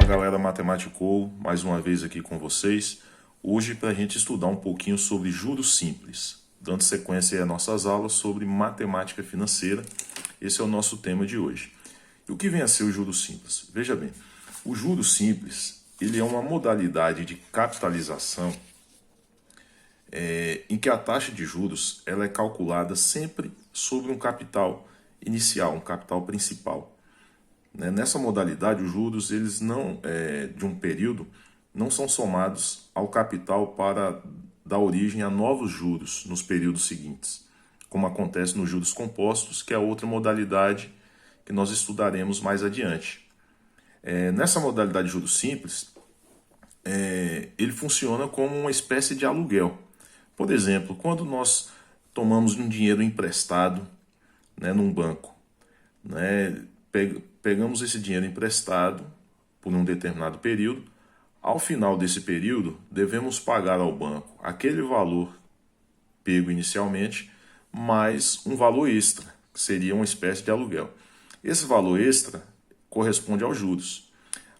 galera Matemático, mais uma vez aqui com vocês. Hoje para a gente estudar um pouquinho sobre juros simples, dando sequência às nossas aulas sobre matemática financeira. Esse é o nosso tema de hoje. E o que vem a ser o juros simples? Veja bem, o juros simples ele é uma modalidade de capitalização em que a taxa de juros ela é calculada sempre sobre um capital inicial, um capital principal. Nessa modalidade, os juros eles não, de um período não são somados ao capital para dar origem a novos juros nos períodos seguintes, como acontece nos juros compostos, que é outra modalidade que nós estudaremos mais adiante. Nessa modalidade de juros simples, ele funciona como uma espécie de aluguel. Por exemplo, quando nós tomamos um dinheiro emprestado, num banco, pegamos esse dinheiro emprestado por um determinado período. Ao final desse período, devemos pagar ao banco aquele valor pego inicialmente, mais um valor extra, que seria uma espécie de aluguel. Esse valor extra corresponde aos juros.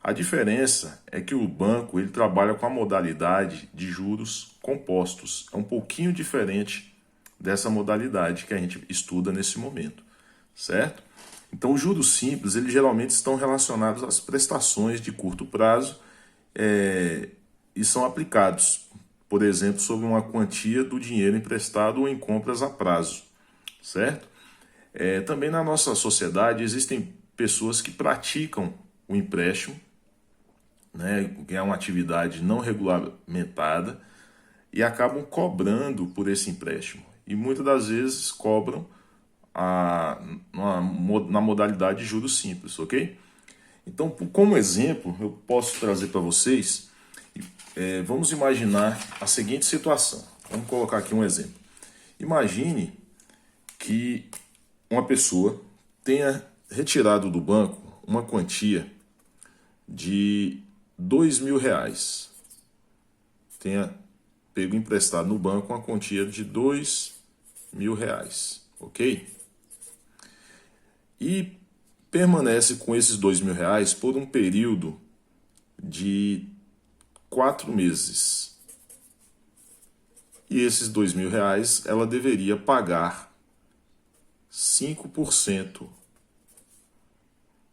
A diferença é que o banco ele trabalha com a modalidade de juros compostos. É um pouquinho diferente dessa modalidade que a gente estuda nesse momento, certo? Então, os juros simples, eles geralmente estão relacionados às prestações de curto prazo e são aplicados, por exemplo, sobre uma quantia do dinheiro emprestado ou em compras a prazo, certo? Também na nossa sociedade existem pessoas que praticam o empréstimo, que é uma atividade não regulamentada, e acabam cobrando por esse empréstimo. E muitas das vezes cobram na modalidade de juros simples, ok? Então, como exemplo, eu posso trazer para vocês, vamos imaginar a seguinte situação. Vamos colocar aqui um exemplo. Imagine que uma pessoa tenha retirado do banco uma quantia de R$2.000. Tenha pego emprestado no banco uma quantia de R$2.000, ok? E permanece com esses R$2.000 por um período de 4 meses. E esses R$2.000 ela deveria pagar 5%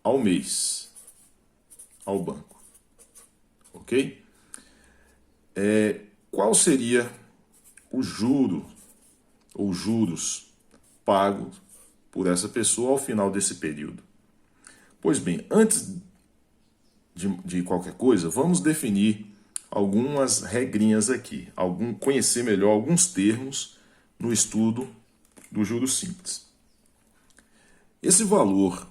ao mês ao banco, ok? Qual seria o juro ou juros pagos por essa pessoa ao final desse período? Pois bem, antes de qualquer coisa, vamos definir algumas regrinhas aqui, conhecer melhor alguns termos no estudo do juros simples. Esse valor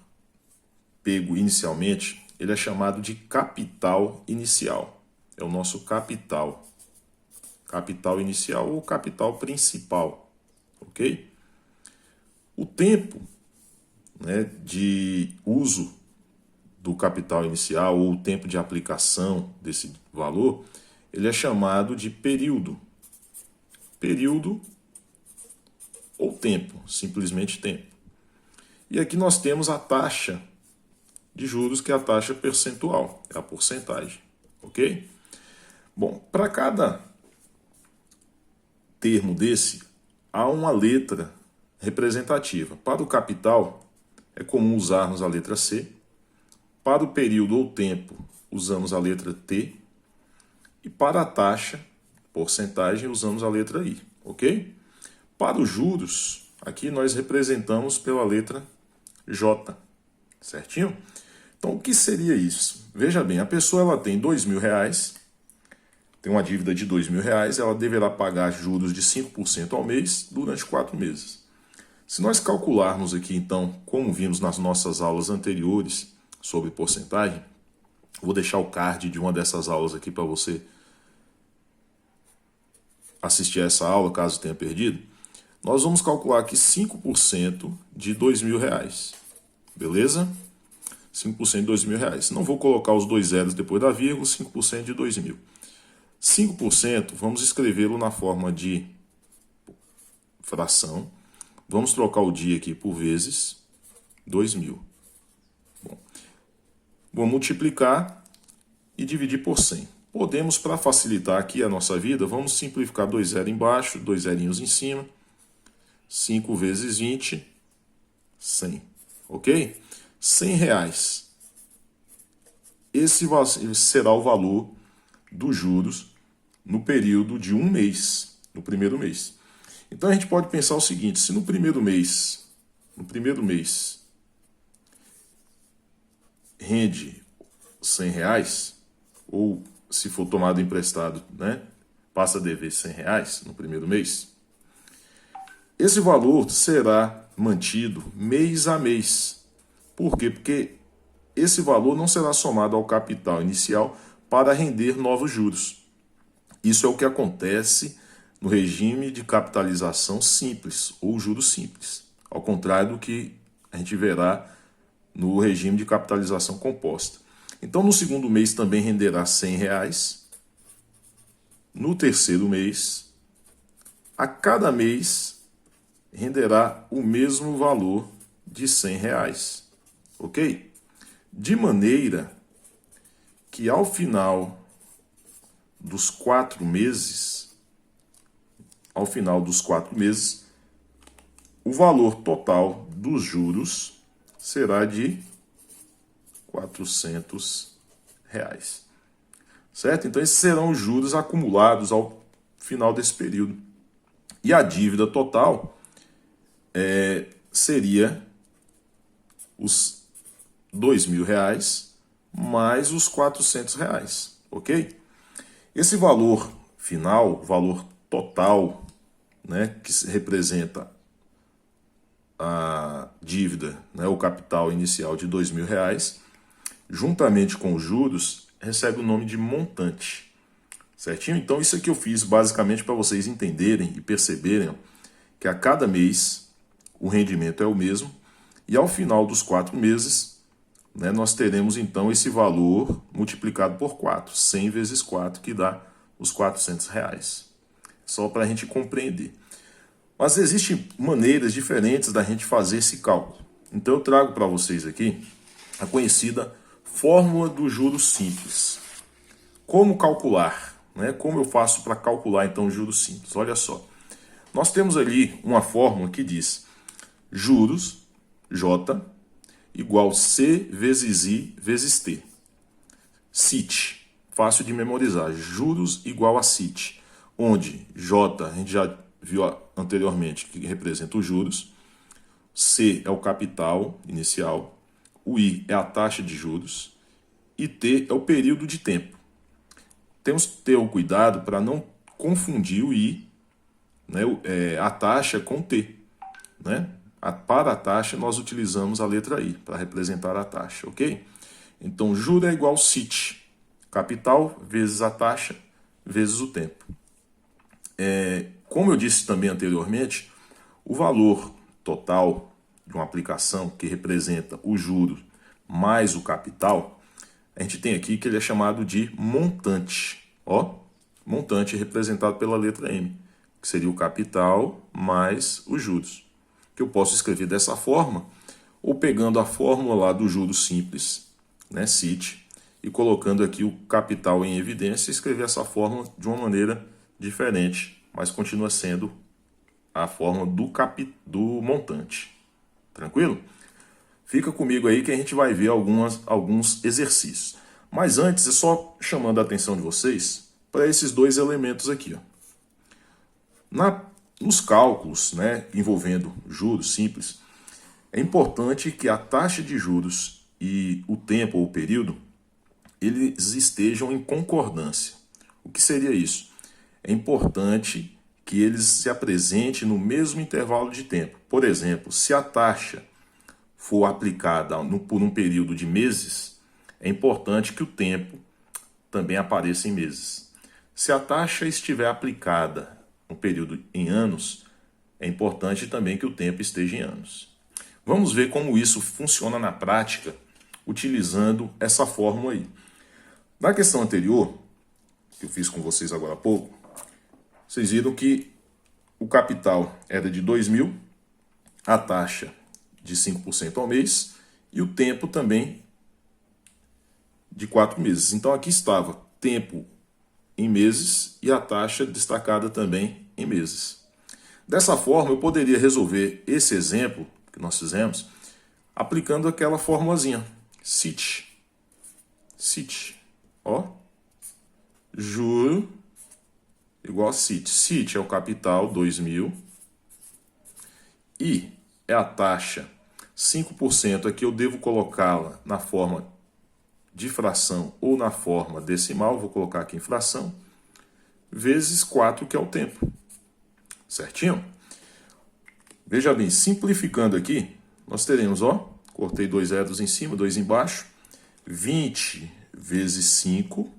pego inicialmente, ele é chamado de capital inicial. É o nosso capital inicial ou capital principal, ok? O tempo de uso do capital inicial ou o tempo de aplicação desse valor, ele é chamado de período. Período ou tempo, simplesmente tempo. E aqui nós temos a taxa de juros, que é a taxa percentual, é a porcentagem, ok? Bom, para cada termo desse, há uma letra representativa. Para o capital, é comum usarmos a letra C. Para o período ou tempo, usamos a letra T. E para a taxa, porcentagem, usamos a letra I, ok? Para os juros, aqui nós representamos pela letra J, certinho? Então, o que seria isso? Veja bem, a pessoa ela tem R$2.000, tem uma dívida de R$2.000, ela deverá pagar juros de 5% ao mês durante 4 meses. Se nós calcularmos aqui, então, como vimos nas nossas aulas anteriores sobre porcentagem, vou deixar o card de uma dessas aulas aqui para você assistir a essa aula, caso tenha perdido. Nós vamos calcular aqui 5% de R$2.000, beleza? 5% de R$2.000. Não vou colocar os 2 zeros depois da vírgula, 5% de R$2.000. 5%, vamos escrevê-lo na forma de fração. Vamos trocar o dia aqui por vezes 2.000. Bom, vou multiplicar e dividir por 100. Podemos, para facilitar aqui a nossa vida, vamos simplificar 2 zeros embaixo, 2 zerinhos em cima. 5 vezes 20, 100. Ok? 100 reais. Esse será o valor dos juros no período de um mês, no primeiro mês. Então a gente pode pensar o seguinte, se no primeiro mês rende 100 reais, ou se for tomado emprestado, né, passa a dever 100 reais no primeiro mês, esse valor será mantido mês a mês. Por quê? Porque esse valor não será somado ao capital inicial para render novos juros. Isso é o que acontece no regime de capitalização simples ou juros simples, ao contrário do que a gente verá no regime de capitalização composta. Então, no segundo mês também renderá 100 reais. No terceiro mês, a cada mês renderá o mesmo valor de 100 reais. Ok? De maneira que ao final dos 4 meses, o valor total dos juros será de 400 reais. Certo? Então esses serão os juros acumulados ao final desse período. E a dívida total seria os R$ 2.000 mais os R$ 400, ok? Esse valor final, valor total, né, que representa a dívida, né, o capital inicial de R$ 2.000, juntamente com os juros, recebe o nome de montante. Certinho? Então isso aqui eu fiz basicamente para vocês entenderem e perceberem, ó, que a cada mês o rendimento é o mesmo e ao final dos 4 meses, né, nós teremos então esse valor multiplicado por 4, 100 vezes 4, que dá os R$ 400. Só para a gente compreender. Mas existem maneiras diferentes da gente fazer esse cálculo. Então eu trago para vocês aqui a conhecida fórmula do juros simples. Como calcular? Né? Como eu faço para calcular então os juros simples? Olha só. Nós temos ali uma fórmula que diz juros, J, igual C vezes I vezes T. CIT, fácil de memorizar. Juros igual a CIT, onde J, a gente já viu anteriormente que representa os juros, C é o capital inicial, o I é a taxa de juros e T é o período de tempo. Temos que ter o cuidado para não confundir o I, né, a taxa com T. Né? Para a taxa, nós utilizamos a letra I para representar a taxa, ok? Então, juro é igual CIT, capital vezes a taxa vezes o tempo. Como eu disse também anteriormente, o valor total de uma aplicação que representa o juro mais o capital, a gente tem aqui que ele é chamado de montante. Ó, montante representado pela letra M, que seria o capital mais os juros. Que eu posso escrever dessa forma, ou pegando a fórmula lá do juros simples, né, CIT, e colocando aqui o capital em evidência, escrever essa fórmula de uma maneira diferente, mas continua sendo a fórmula do montante. Tranquilo? Fica comigo aí que a gente vai ver alguns exercícios. Mas antes, é só chamando a atenção de vocês para esses dois elementos aqui. Ó. Nos cálculos, né, envolvendo juros simples, é importante que a taxa de juros e o tempo ou o período, eles estejam em concordância. O que seria isso? É importante que eles se apresentem no mesmo intervalo de tempo. Por exemplo, se a taxa for aplicada por um período de meses, é importante que o tempo também apareça em meses. Se a taxa estiver aplicada um período em anos, é importante também que o tempo esteja em anos. Vamos ver como isso funciona na prática, utilizando essa fórmula aí. Na questão anterior, que eu fiz com vocês agora há pouco, vocês viram que o capital era de 2.000, a taxa de 5% ao mês e o tempo também de 4 meses. Então aqui estava tempo em meses e a taxa destacada também em meses. Dessa forma, eu poderia resolver esse exemplo que nós fizemos aplicando aquela formulazinha. CIT. Ó. Juro igual a CIT. CIT é o capital, 2.000. E é a taxa, 5%. Aqui eu devo colocá-la na forma de fração ou na forma decimal. Vou colocar aqui em fração. Vezes 4, que é o tempo. Certinho? Veja bem, simplificando aqui, nós teremos, ó, cortei 2 zeros em cima, 2 embaixo, 20 vezes 5,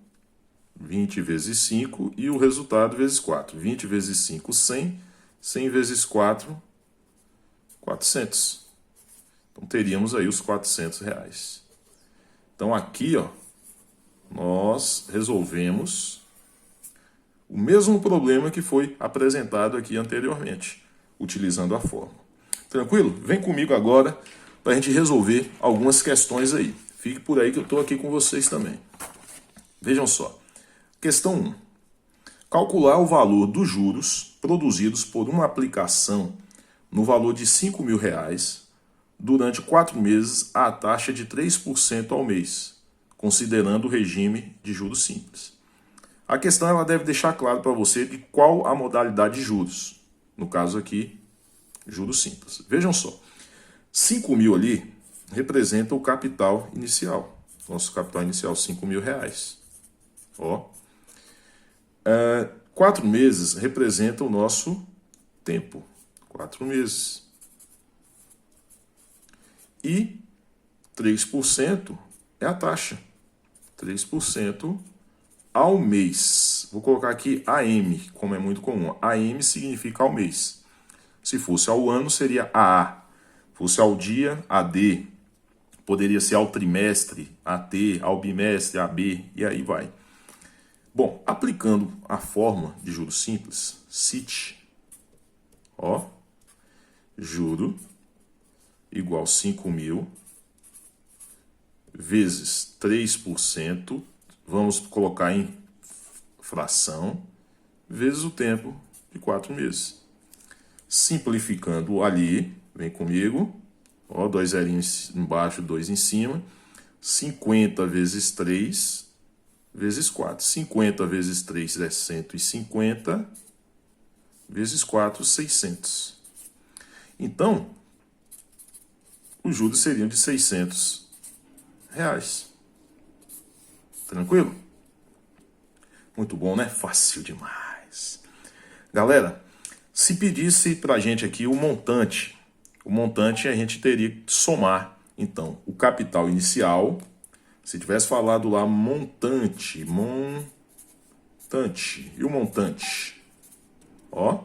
20 vezes 5 e o resultado vezes 4. 20 vezes 5, 100, 100 vezes 4, 400. Então teríamos aí os R$ 400. Então aqui, ó, nós resolvemos o mesmo problema que foi apresentado aqui anteriormente, utilizando a fórmula. Tranquilo? Vem comigo agora para a gente resolver algumas questões aí. Fique por aí que eu estou aqui com vocês também. Vejam só. Questão 1. Calcular o valor dos juros produzidos por uma aplicação no valor de R$ 5.000 durante 4 meses à taxa de 3% ao mês, considerando o regime de juros simples. A questão ela deve deixar claro para você de qual a modalidade de juros. No caso aqui, juros simples. Vejam só, 5.000 ali representa o capital inicial. Nosso capital inicial, R$ 5.000. Ó. 4 meses representa o nosso tempo. 4 meses. E 3% é a taxa. 3% ao mês. Vou colocar aqui AM, como é muito comum. AM significa ao mês. Se fosse ao ano, seria AA. Fosse ao dia, AD. Poderia ser ao trimestre, AT, ao bimestre, AB, e aí vai. Bom, aplicando a forma de juros simples, CIT, ó, juro igual 5.000 vezes 3%, vamos colocar em fração, vezes o tempo de 4 meses. Simplificando ali, vem comigo, ó, 2 zerinhos embaixo, 2 em cima, 50 vezes 3 vezes 4. 50 vezes 3 é 150, vezes 4, 600. Então, os juros seriam de R$ 600. Tranquilo? Muito bom, né? Fácil demais. Galera, se pedisse pra gente aqui o montante a gente teria que somar, então, o capital inicial. Se tivesse falado lá montante, e o montante? Ó,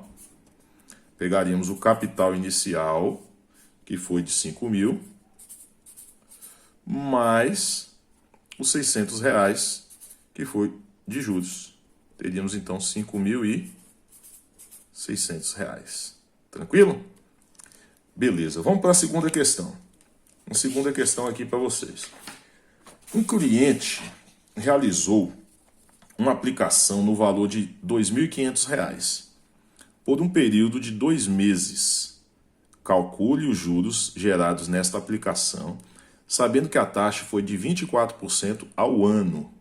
pegaríamos o capital inicial, que foi de 5.000, mais os R$ 600, que foi de juros. Teríamos então R$ 5.600. Tranquilo? Beleza, vamos para a segunda questão. Uma segunda questão aqui para vocês. Um cliente realizou uma aplicação no valor de R$ 2.500 por um período de 2 meses. Calcule os juros gerados nesta aplicação, sabendo que a taxa foi de 24% ao ano.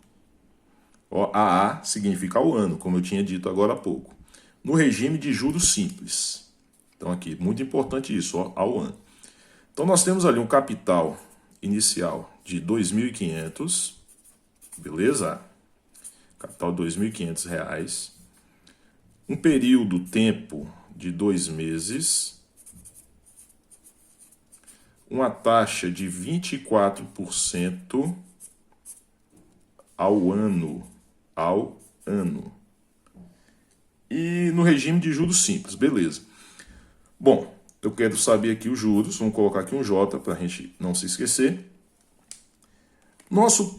Ó, AA significa ao ano, como eu tinha dito agora há pouco. No regime de juros simples. Então aqui, muito importante isso, ó, ao ano. Então nós temos ali um capital inicial de R$ 2.500, beleza? Capital de R$ 2.500. Um período, tempo de 2 meses. Uma taxa de 24% ao ano. E no regime de juros simples, beleza. Bom, eu quero saber aqui os juros, vamos colocar aqui um J para a gente não se esquecer. Nosso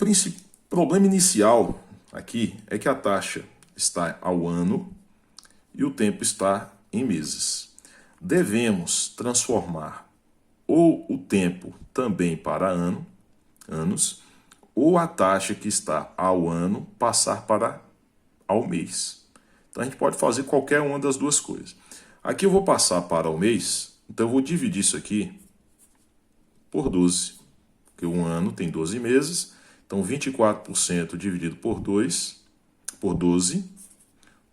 problema inicial aqui é que a taxa está ao ano e o tempo está em meses. Devemos transformar ou o tempo também para anos, ou a taxa que está ao ano passar para ao mês. Então a gente pode fazer qualquer uma das duas coisas. Aqui eu vou passar para o mês, então eu vou dividir isso aqui por 12, porque um ano tem 12 meses, então 24% dividido por 2, por 12,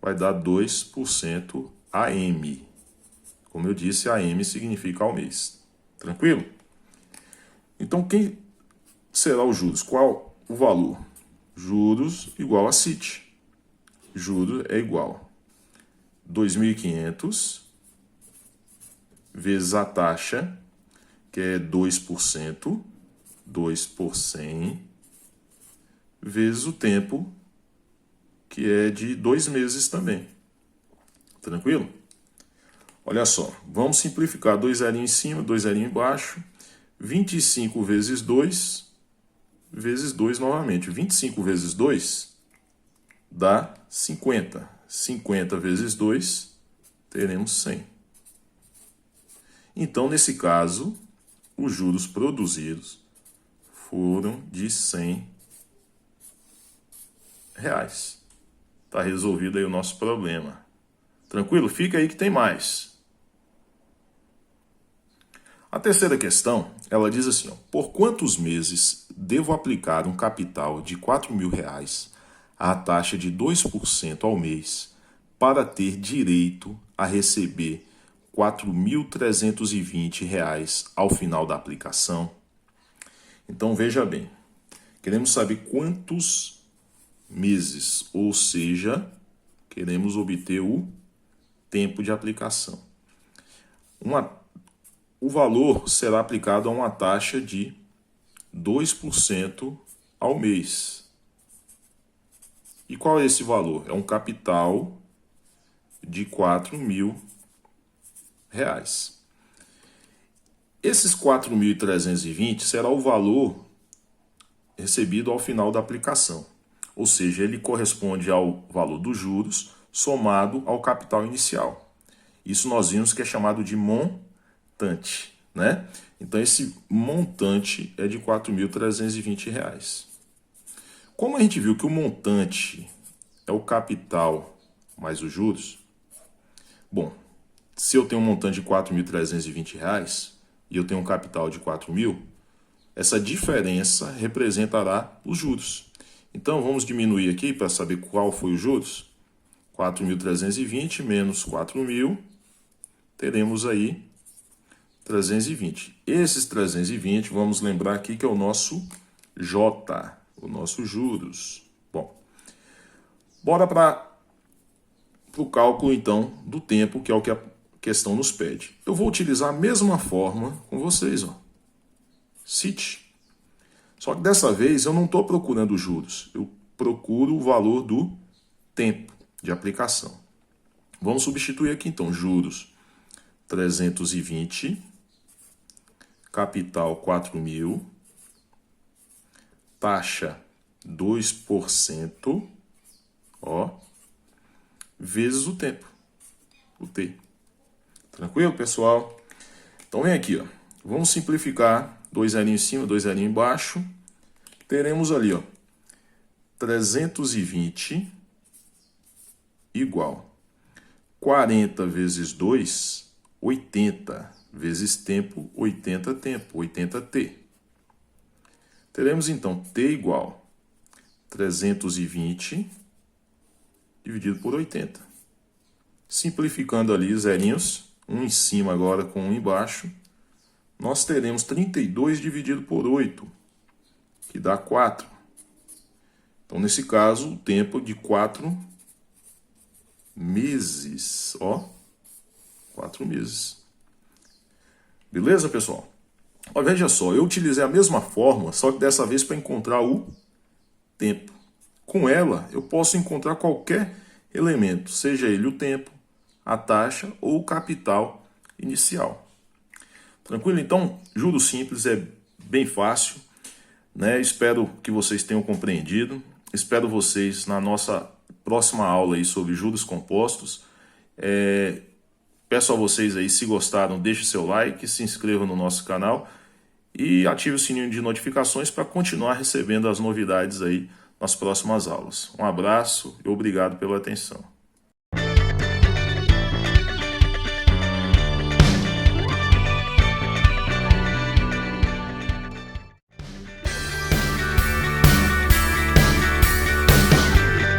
vai dar 2% AM. Como eu disse, AM significa ao mês. Tranquilo? Então, quem será os juros? Qual o valor? Juros igual a CIT. Juros é igual a 2.500 vezes a taxa, que é 2%, 2 por 100, vezes o tempo, que é de 2 meses também. Tranquilo? Olha só, vamos simplificar 2 zerinhos em cima, 2 zerinhos embaixo. 25 vezes 2, vezes 2 novamente. 25 vezes 2 dá 50. 50 vezes 2, teremos 100. Então, nesse caso, os juros produzidos foram de R$100. Está resolvido aí o nosso problema. Tranquilo? Fica aí que tem mais. A terceira questão, ela diz assim, ó, por quantos meses devo aplicar um capital de R$4.000 à taxa de 2% ao mês para ter direito a receber R$4.320 ao final da aplicação? Então veja bem, queremos saber quantos meses, ou seja, queremos obter o tempo de aplicação. O valor será aplicado a uma taxa de 2% ao mês. E qual é esse valor? É um capital de R$4.000. Esses 4.320 será o valor recebido ao final da aplicação. Ou seja, ele corresponde ao valor dos juros somado ao capital inicial. Isso nós vimos que é chamado de montante, né? Então esse montante é de R$4.320. Como a gente viu que o montante é o capital mais os juros, bom, se eu tenho um montante de R$4.320 e eu tenho um capital de 4.000, essa diferença representará os juros. Então vamos diminuir aqui para saber qual foi os juros. 4.320 menos 4.000, teremos aí 320. Esses 320, vamos lembrar aqui que é o nosso J, o nosso juros. Bom, bora para o cálculo então do tempo, que é o que a questão nos pede. Eu vou utilizar a mesma forma com vocês, ó. CIT. Só que dessa vez eu não estou procurando juros, eu procuro o valor do tempo de aplicação. Vamos substituir aqui então juros 320, capital 4.000, taxa 2%, ó, vezes o tempo, o T. Tranquilo, pessoal? Então vem aqui, ó. Vamos simplificar, 2 zerinhos em cima, 2 zerinhos embaixo. Teremos ali, ó, 320 igual 40 vezes 2, 80 vezes tempo, 80 tempo, 80t. Teremos então t igual 320 dividido por 80. Simplificando ali zerinhos, um em cima agora com um embaixo, nós teremos 32 dividido por 8, que dá 4. Então, nesse caso, o tempo é de 4 meses, ó, 4 meses. Beleza, pessoal? Ó, veja só, eu utilizei a mesma fórmula, só que dessa vez para encontrar o tempo. Com ela, eu posso encontrar qualquer elemento, seja ele o tempo, a taxa ou o capital inicial. Tranquilo? Então, juros simples é bem fácil, né? Espero que vocês tenham compreendido. Espero vocês na nossa próxima aula aí sobre juros compostos. Peço a vocês aí, se gostaram, deixe seu like, se inscreva no nosso canal e ative o sininho de notificações para continuar recebendo as novidades aí nas próximas aulas. Um abraço e obrigado pela atenção.